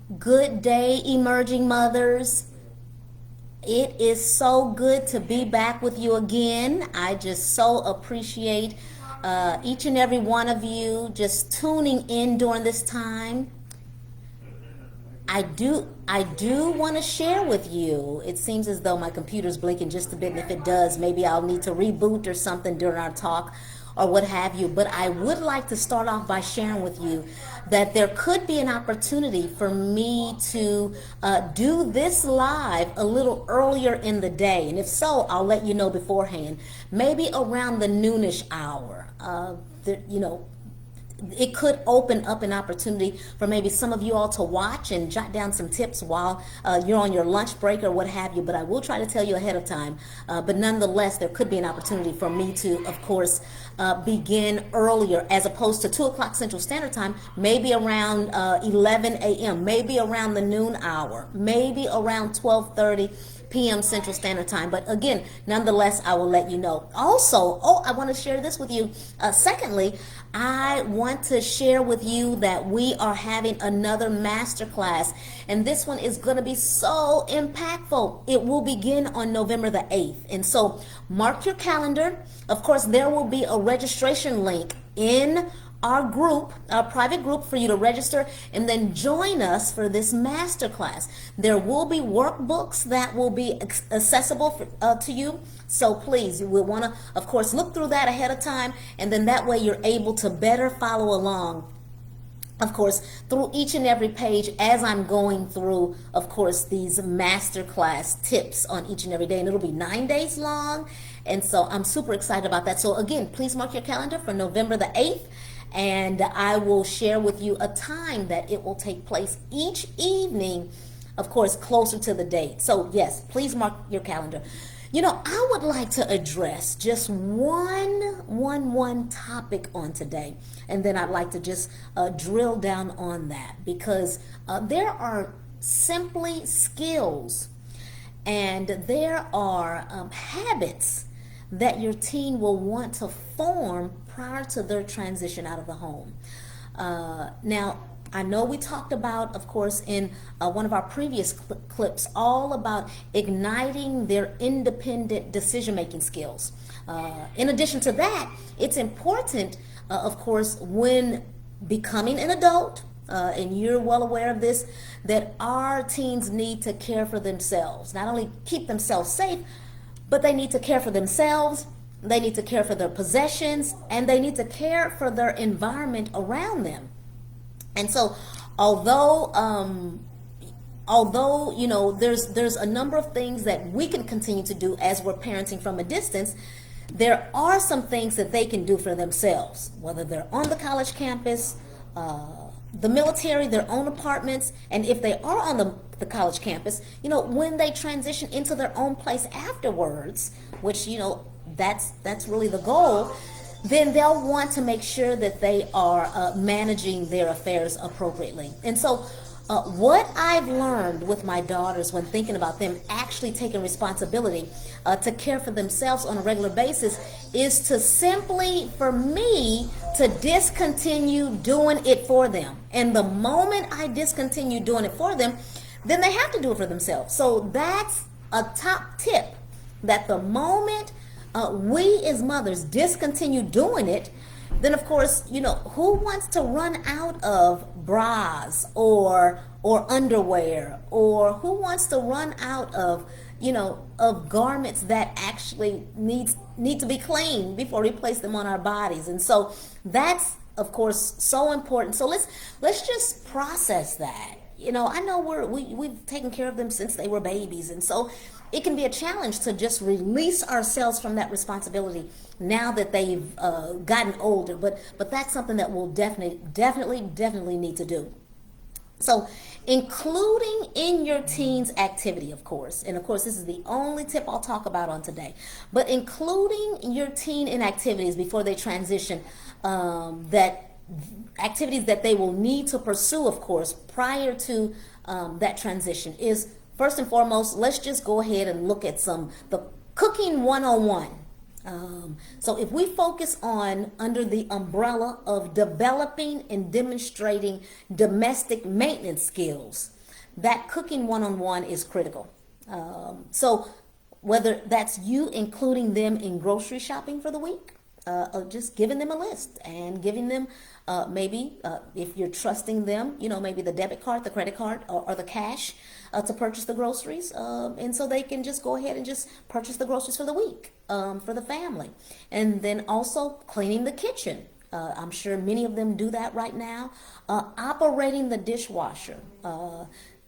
Good day, emerging mothers. It is so good to be back with you again. I just so appreciate each and every one of you just tuning in during this time. I do want to share with you. It seems as though my computer's blinking just a bit, and if it does, maybe I'll need to reboot or something during our talk or what have you. But I would like to start off by sharing with you that there could be an opportunity for me to do this live a little earlier in the day. And if so, I'll let you know beforehand, maybe around the noonish hour. It could open up an opportunity for maybe some of you all to watch and jot down some tips while you're on your lunch break or what have you. But I will try to tell you ahead of time. But nonetheless, there could be an opportunity for me to, of course, begin earlier as opposed to 2 o'clock Central Standard Time, maybe around 11 a.m., maybe around the noon hour, maybe around 12:30 p.m. Central Standard Time. But again, nonetheless, I will let you know. Also, I want to share this with you. Secondly, I want to share with you that we are having another masterclass, and this one is going to be so impactful. It will begin on November the 8th. And so mark your calendar. Of course, there will be a registration link in our group, our private group, for you to register and then join us for this masterclass. There will be workbooks that will be accessible to you. So please, you will want to, of course, look through that ahead of time, and then that way you're able to better follow along, of course, through each and every page as I'm going through, of course, these masterclass tips on each and every day. And it'll be 9 days long. And so I'm super excited about that. So again, please mark your calendar for November the 8th. And I will share with you a time that it will take place each evening, of course, closer to the date. So yes, please mark your calendar. You know, I would like to address just one topic on today, and then I'd like to just drill down on that, because there are simply skills and there are habits that your teen will want to form prior to their transition out of the home. Now, I know we talked about, of course, in one of our previous clips, all about igniting their independent decision-making skills. In addition to that, it's important, of course, when becoming an adult, and you're well aware of this, that our teens need to care for themselves. Not only keep themselves safe, but they need to care for themselves, they need to care for their possessions, and they need to care for their environment around them. And so, although you know, there's a number of things that we can continue to do as we're parenting from a distance, there are some things that they can do for themselves, whether they're on the college campus, the military, their own apartments, and if they are on the college campus, you know, when they transition into their own place afterwards, which, you know, that's really the goal, then they'll want to make sure that they are managing their affairs appropriately. And so what I've learned with my daughters when thinking about them actually taking responsibility to care for themselves on a regular basis is to simply, for me, to discontinue doing it for them. And the moment I discontinue doing it for them, then they have to do it for themselves. So that's a top tip, that the moment we as mothers discontinue doing it, then of course, you know, who wants to run out of bras or underwear, or who wants to run out of, you know, of garments that actually need to be cleaned before we place them on our bodies? And so that's, of course, so important. So let's just process that. You know, I know we've taken care of them since they were babies, and so it can be a challenge to just release ourselves from that responsibility now that they've gotten older. But that's something that we'll definitely need to do. So including in your teen's activity, of course, and of course this is the only tip I'll talk about on today, but including your teen in activities before they transition, that activities that they will need to pursue, of course, prior to that transition is, first and foremost, let's just go ahead and look at the cooking 101. So if we focus on under the umbrella of developing and demonstrating domestic maintenance skills, that cooking one-on-one is critical. So whether that's you including them in grocery shopping for the week, just giving them a list and giving them maybe if you're trusting them, maybe the debit card, the credit card, or the cash to purchase the groceries. And so they can just go ahead and just purchase the groceries for the week for the family. And then also cleaning the kitchen. I'm sure many of them do that right now. Operating the dishwasher.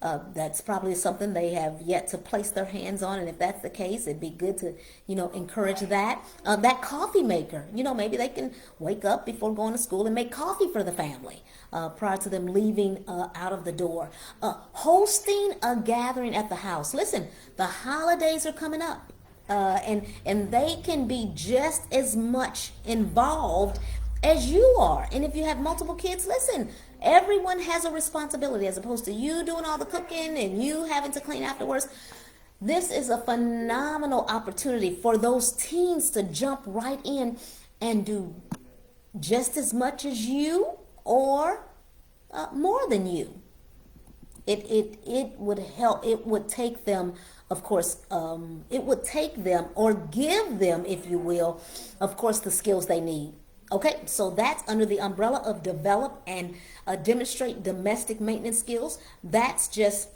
That's probably something they have yet to place their hands on, and if that's the case, it'd be good to, encourage that. That coffee maker, maybe they can wake up before going to school and make coffee for the family prior to them leaving out of the door. Hosting a gathering at the house. Listen, the holidays are coming up, and they can be just as much involved as you are. And if you have multiple kids, listen, everyone has a responsibility as opposed to you doing all the cooking and you having to clean afterwards. This is a phenomenal opportunity for those teens to jump right in and do just as much as you or more than you. It would help. It would take them, of course, it would take them or give them, if you will, of course, the skills they need. Okay, so that's under the umbrella of develop and demonstrate domestic maintenance skills. That's just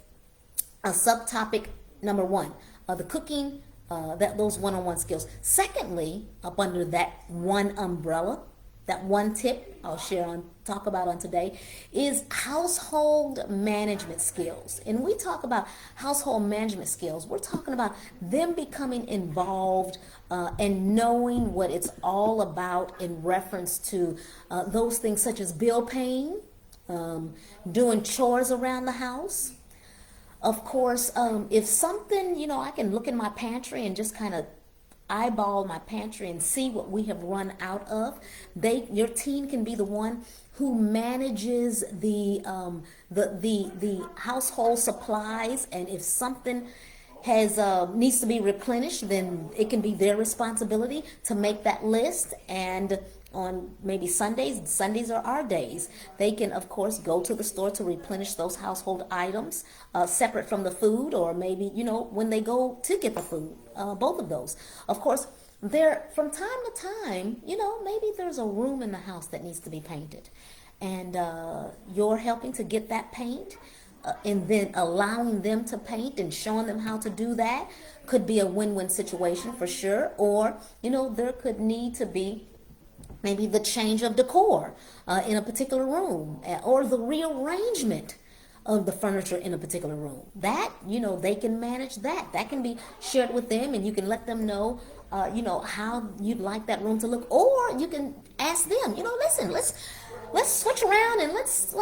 a subtopic number one, the cooking, those one-on-one skills. Secondly, up under that one umbrella, that one tip I'll talk about on today is household management skills. And we talk about household management skills, we're talking about them becoming involved and knowing what it's all about in reference to those things such as bill paying, doing chores around the house. Of course, if something, I can look in my pantry and just kind of eyeball my pantry and see what we have run out of. Your teen can be the one who manages the household supplies, and if something needs to be replenished, then it can be their responsibility to make that list. And on maybe Sundays are our days, they can of course go to the store to replenish those household items separate from the food, or maybe when they go to get the food, both of those. Of course, there from time to time, maybe there's a room in the house that needs to be painted, and you're helping to get that paint, and then allowing them to paint and showing them how to do that could be a win-win situation for sure. Or there could need to be maybe the change of decor in a particular room, or the rearrangement of the furniture in a particular room. That, they can manage that. That can be shared with them, and you can let them know, how you'd like that room to look. Or you can ask them, listen, let's switch around and let's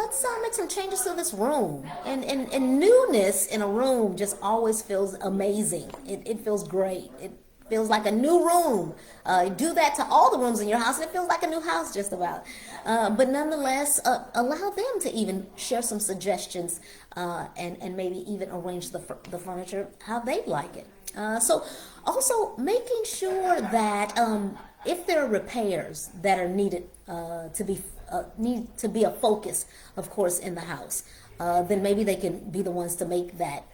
make some changes to this room. And newness in a room just always feels amazing. It feels great. It feels like a new room. Do that to all the rooms in your house, and it feels like a new house just about. But nonetheless, allow them to even share some suggestions and maybe even arrange the furniture how they'd like it. So also making sure that if there are repairs that are needed need to be a focus, of course, in the house, then maybe they can be the ones to make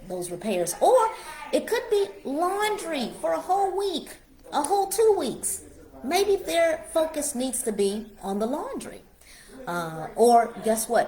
those repairs. Or it could be laundry for a whole week, a whole 2 weeks. Maybe their focus needs to be on the laundry. Or guess what?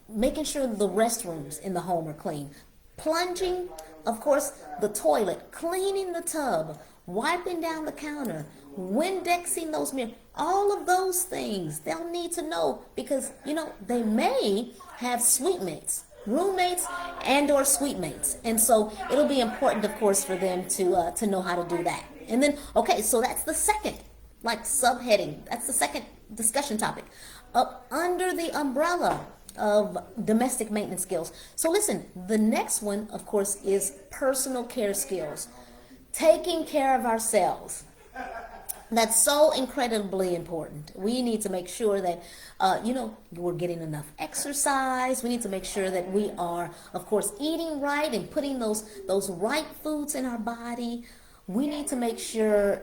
Making sure the restrooms in the home are clean. Plunging, of course, the toilet, cleaning the tub, wiping down the counter, Windexing those mirrors, all of those things they'll need to know, because they may have suite mates, roommates, and or suite mates, and so it'll be important, of course, for them to know how to do that. And then, okay, so that's the second subheading. That's the second discussion topic up under the umbrella of domestic maintenance skills. So listen, the next one, of course, is personal care skills, taking care of ourselves. That's so incredibly important. We need to make sure that, we're getting enough exercise. We need to make sure that we are, of course, eating right and putting those right foods in our body. we need to make sure,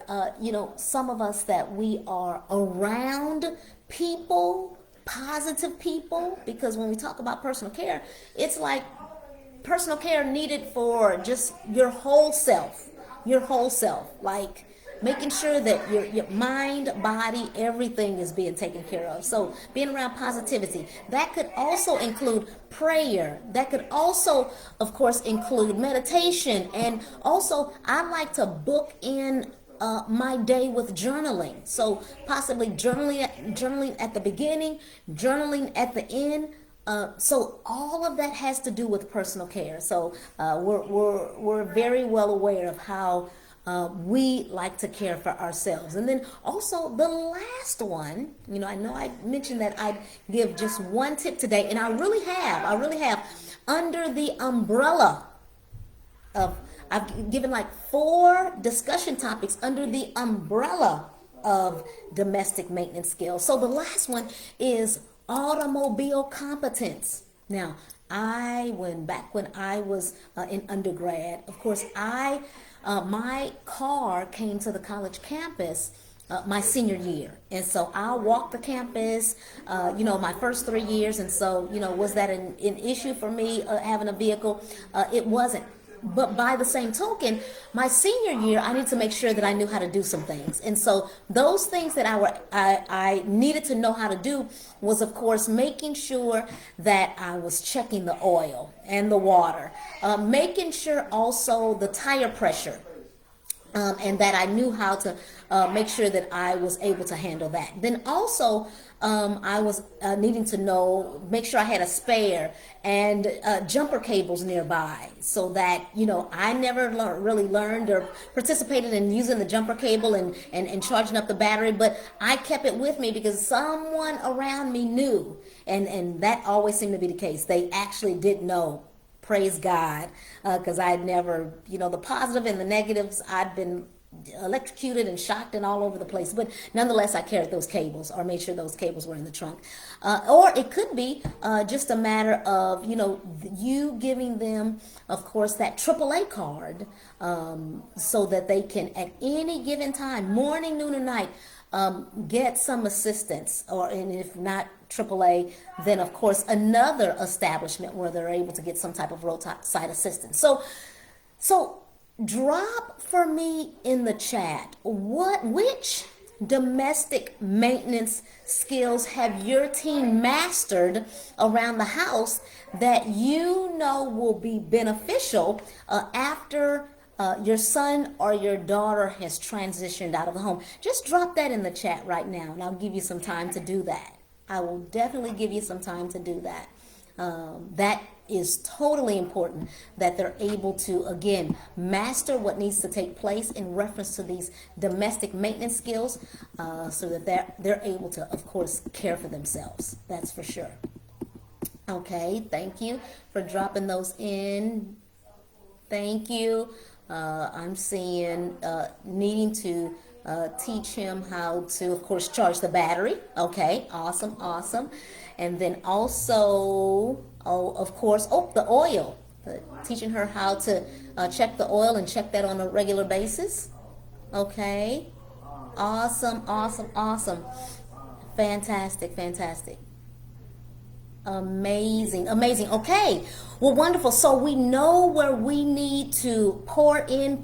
some of us, that we are around people, positive people, because when we talk about personal care, it's like personal care needed for just your whole self, like making sure that your mind, body, everything is being taken care of. So being around positivity, that could also include prayer. That could also, of course, include meditation. And also, I like to book in my day with journaling. So possibly journaling at the beginning, journaling at the end. So all of that has to do with personal care. So we're very well aware of how we like to care for ourselves. And then also the last one, I know I mentioned that I'd give just one tip today, and I really have, under the umbrella of, I've given like 4 discussion topics under the umbrella of domestic maintenance skills. So the last one is automobile competence. Now, back when I was in undergrad, of course, my car came to the college campus my senior year. And so I walked the campus, my first 3 years. And so, was that an issue for me having a vehicle? It wasn't. But by the same token, my senior year, I need to make sure that I knew how to do some things. And so those things that I needed to know how to do was, of course, making sure that I was checking the oil and the water, making sure also the tire pressure, and that I knew how to make sure that I was able to handle that. Then also, I was needing to make sure I had a spare and jumper cables nearby, so that, I never really learned or participated in using the jumper cable and charging up the battery, but I kept it with me because someone around me knew, and that always seemed to be the case. They actually did know. Praise God, because I had never, the positive and the negatives, I'd been electrocuted and shocked and all over the place. But nonetheless, I carried those cables, or made sure those cables were in the trunk. Or it could be just a matter of, you giving them, of course, that AAA card, so that they can, at any given time, morning, noon, or night, get some assistance, and if not AAA, then of course another establishment where they're able to get some type of roadside assistance. So drop for me in the chat, which domestic maintenance skills have your team mastered around the house that will be beneficial after your son or your daughter has transitioned out of the home. Just drop that in the chat right now, and I'll give you some time to do that. I will definitely give you some time to do that. That is totally important, that they're able to, again, master what needs to take place in reference to these domestic maintenance skills, so that they're able to, of course, care for themselves. That's for sure. Okay, thank you for dropping those in. Thank you. I'm seeing needing to teach him how to, of course, charge the battery. Okay, awesome. And then also, of course, the oil. Teaching her how to check the oil and check that on a regular basis. Okay, awesome. Fantastic. Amazing. Okay, well, wonderful. So we know where we need to pour in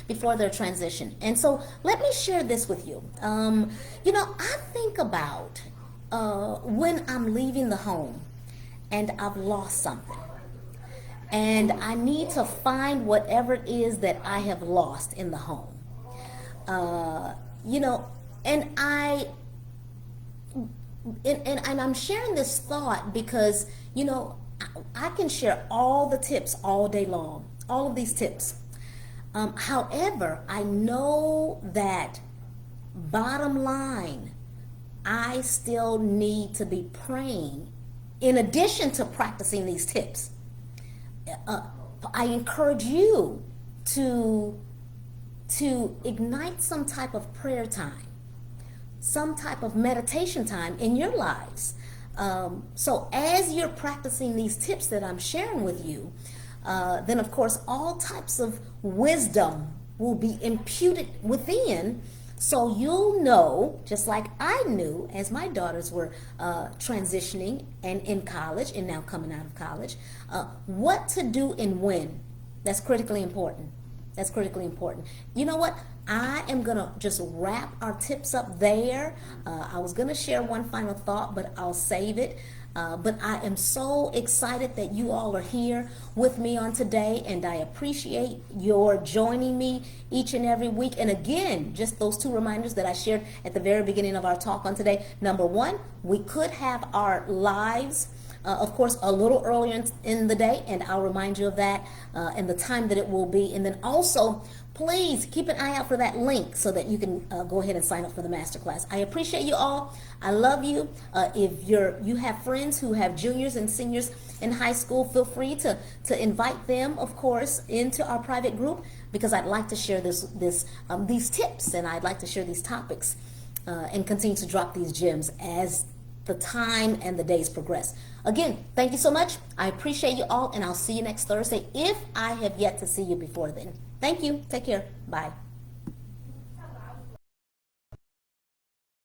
before their transition. And so let me share this with you. I think about when I'm leaving the home and I've lost something, and I need to find whatever it is that I have lost in the home. And I'm sharing this thought because, I can share all the tips all day long, all of these tips. However, I know that bottom line, I still need to be praying in addition to practicing these tips. I encourage you to ignite some type of prayer time, some type of meditation time in your lives. So as you're practicing these tips that I'm sharing with you, then of course all types of wisdom will be imputed within. So you'll know, just like I knew as my daughters were transitioning and in college and now coming out of college, what to do and when. That's critically important. That's critically important. You know what? I am going to just wrap our tips up there. I was going to share one final thought, but I'll save it. But I am so excited that you all are here with me on today, and I appreciate your joining me each and every week. And again, just those two reminders that I shared at the very beginning of our talk on today. Number one, we could have our lives of course, a little earlier in the day, and I'll remind you of that and the time that it will be. And then also, please keep an eye out for that link so that you can go ahead and sign up for the masterclass. I appreciate you all. I love you. If you have friends who have juniors and seniors in high school, feel free to invite them, of course, into our private group, because I'd like to share these tips, and I'd like to share these topics and continue to drop these gems as the time and the days progress. Again, thank you so much. I appreciate you all, and I'll see you next Thursday if I have yet to see you before then. Thank you. Take care. Bye.